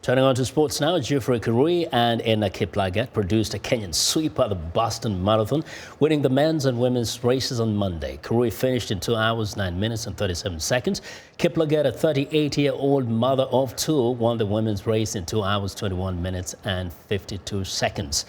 Turning on to sports now, Geoffrey Kirui and Enna Kiplagat produced a Kenyan sweep at the Boston Marathon, winning the men's and women's races on Monday. Kirui finished in 2 hours, 9 minutes and 37 seconds. Kiplagat, a 38-year-old mother of two, won the women's race in 2 hours, 21 minutes and 52 seconds.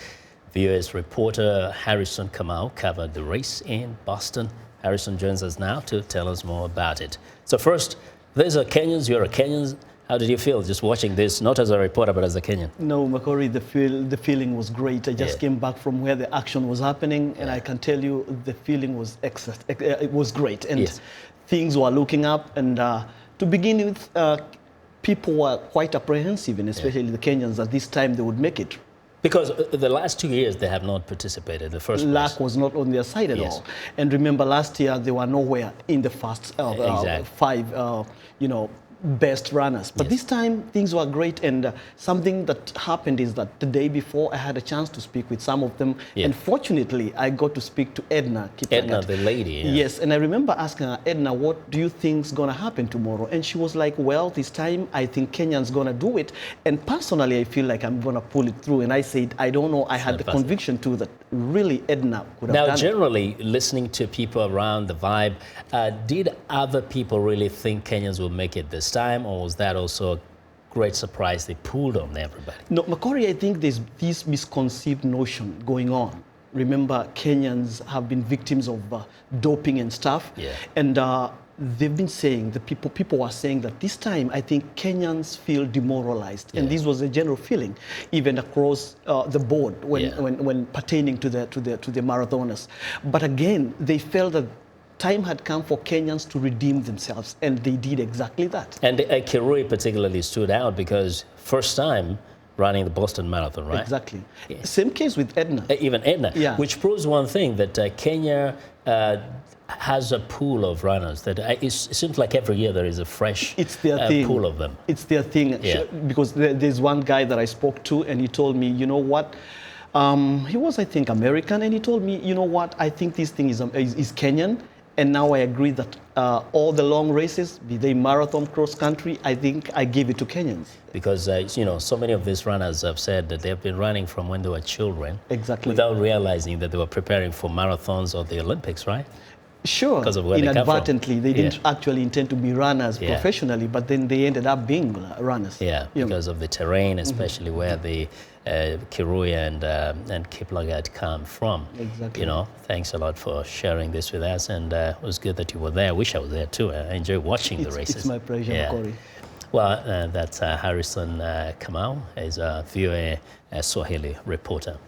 VOA's reporter Harrison Kamau covered the race in Boston. Harrison joins us now to tell us more about it. So first, these are Kenyans, you're a Kenyan. How did you feel just watching this, not as a reporter, but as a Kenyan? No, Makori, the feeling was great. I just came back from where the action was happening, and I can tell you the feeling was it was great. And things were looking up. And to begin with, people were quite apprehensive, and especially the Kenyans, that this time they would make it. Because the last 2 years they have not participated in the first place. Luck was not on their side at all. And remember, last year they were nowhere in the first five, best runners. But this time things were great, and something that happened is that the day before I had a chance to speak with some of them, and fortunately I got to speak to Edna. Edna, the lady. Yes, and I remember asking her, Edna, what do you think is going to happen tomorrow? And she was like, well, this time I think Kenyan's going to do it, and personally I feel like I'm going to pull it through. And I said, I don't know, I had the conviction too that really Edna could have done it. Now, generally, listening to people around the vibe, did other people really think Kenyans will make it this time, or was that also a great surprise they pulled on everybody? No, Makori, I think there's this misconceived notion going on. Remember, Kenyans have been victims of doping and stuff, and they've been saying, people were saying that this time I think Kenyans feel demoralized, and this was a general feeling, even across the board when pertaining to the marathoners. But again, they felt that time had come for Kenyans to redeem themselves, and they did exactly that. And Kirui particularly stood out because first time running the Boston Marathon, right? Exactly. Same case with Edna. Even Edna, which proves one thing, that Kenya has a pool of runners that it seems like every year there is a fresh pool of them. It's their thing, because there's one guy that I spoke to, and he told me, you know what, he was, I think, American, and he told me, you know what, I think this thing is Kenyan. And now I agree that all the long races, be they marathon, cross country, I think I give it to Kenyans. Because, so many of these runners have said that they've been running from when they were children. Exactly. Without realizing that they were preparing for marathons or the Olympics, right? Sure. Because of where inadvertently, they didn't actually intend to be runners professionally, but then they ended up being runners. Yeah, because of the terrain, especially where the Kirui and Kiplagat come from. Exactly. Thanks a lot for sharing this with us, and it was good that you were there. I wish I was there too. I enjoy watching the races. It's my pleasure, Corey. Well, that's Harrison Kamau, is a VOA Swahili reporter.